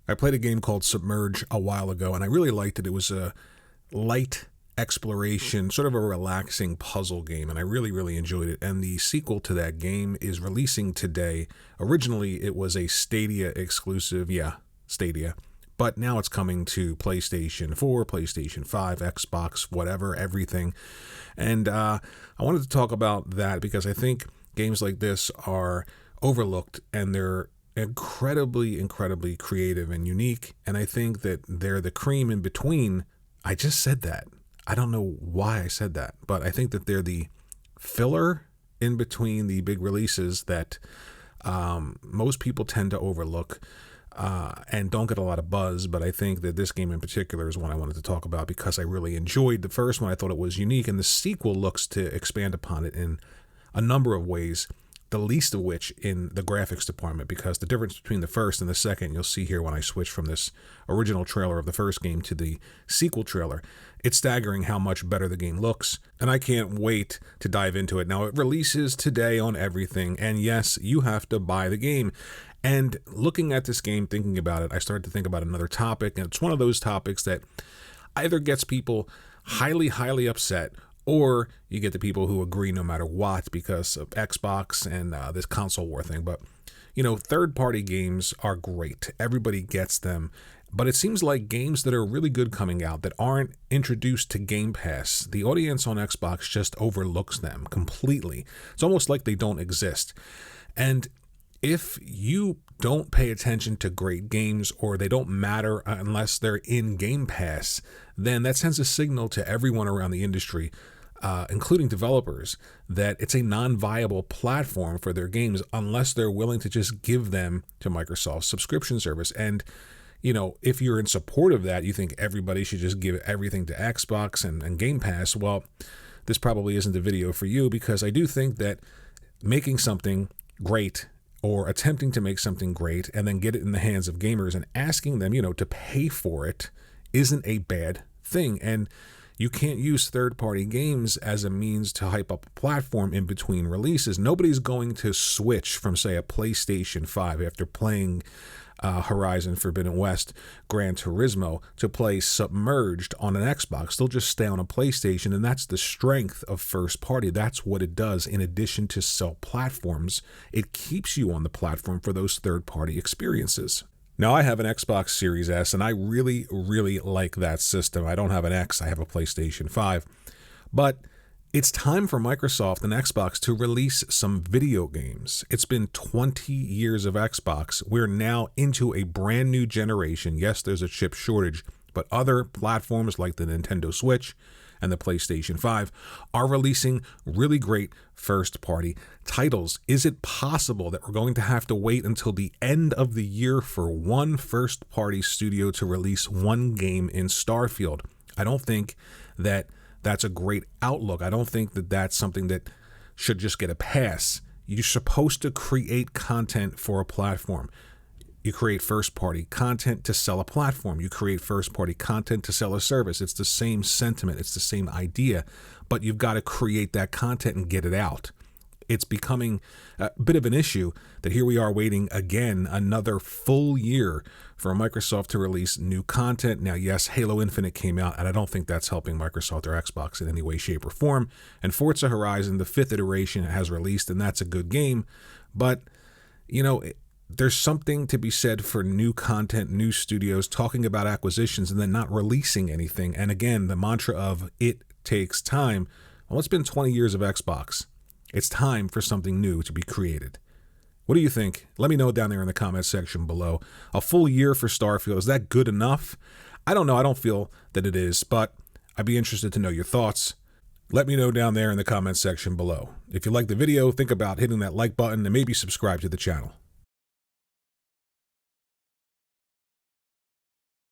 I played a game called Submerge a while ago, and I really liked it. It was a light exploration, sort of a relaxing puzzle game, and I really, really enjoyed it. And the sequel to that game is releasing today. Originally, it was a Stadia exclusive. Yeah, Stadia. But now it's coming to PlayStation 4, PlayStation 5, Xbox, whatever, everything. And I wanted to talk about that because I think games like this are overlooked and they're incredibly, incredibly creative and unique. And I think that they're the cream in between. I just said that. I don't know why I said that, but I think that they're the filler in between the big releases that most people tend to overlook. And don't get a lot of buzz, but I think that this game in particular is one I wanted to talk about because I really enjoyed the first one. I thought it was unique, and the sequel looks to expand upon it in a number of ways, the least of which in the graphics department, because the difference between the first and the second, you'll see here when I switch from this original trailer of the first game to the sequel trailer. It's staggering how much better the game looks, and I can't wait to dive into it. Now, it releases today on everything, and yes, you have to buy the game. And looking at this game, thinking about it, I started to think about another topic, and it's one of those topics that either gets people highly, highly upset, or you get the people who agree no matter what because of Xbox and this console war thing. But, you know, third-party games are great. Everybody gets them. But it seems like games that are really good coming out that aren't introduced to Game Pass, the audience on Xbox just overlooks them completely. It's almost like they don't exist. And if you don't pay attention to great games or they don't matter unless they're in Game Pass, then that sends a signal to everyone around the industry, including developers, that it's a non-viable platform for their games unless they're willing to just give them to Microsoft's subscription service. And, you know, if you're in support of that, you think everybody should just give everything to Xbox and Game Pass, well, this probably isn't the video for you, because I do think that making something great or attempting to make something great and then get it in the hands of gamers and asking them, you know, to pay for it isn't a bad thing. And you can't use third-party games as a means to hype up a platform in between releases. Nobody's going to switch from, say, a PlayStation 5 after playing Horizon Forbidden West, Gran Turismo, to play Submerged on an Xbox. They'll just stay on a PlayStation, and that's the strength of first party. That's what it does. In addition to sell platforms, it keeps you on the platform for those third-party experiences. Now, I have an Xbox Series S, and I really, really like that system. I don't have an X. I have a PlayStation 5. But it's time for Microsoft and Xbox to release some video games. It's been 20 years of Xbox. We're now into a brand new generation. Yes, there's a chip shortage, but other platforms like the Nintendo Switch and the PlayStation 5 are releasing really great first-party titles. Is it possible that we're going to have to wait until the end of the year for one first-party studio to release one game in Starfield? I don't think that that's a great outlook. I don't think that that's something that should just get a pass. You're supposed to create content for a platform. You create first-party content to sell a platform. You create first-party content to sell a service. It's the same sentiment. It's the same idea, but you've got to create that content and get it out. It's becoming a bit of an issue that here we are waiting again another full year for Microsoft to release new content. Now, yes, Halo Infinite came out, and I don't think that's helping Microsoft or Xbox in any way, shape, or form. And Forza Horizon, the 5th iteration, has released, and that's a good game. But, you know, there's something to be said for new content, new studios talking about acquisitions and then not releasing anything. And again, the mantra of it takes time. Well, it's been 20 years of Xbox. It's time for something new to be created. What do you think? Let me know down there in the comments section below. A full year for Starfield, is that good enough? I don't know. I don't feel that it is, but I'd be interested to know your thoughts. Let me know down there in the comments section below. If you like the video, think about hitting that like button and maybe subscribe to the channel.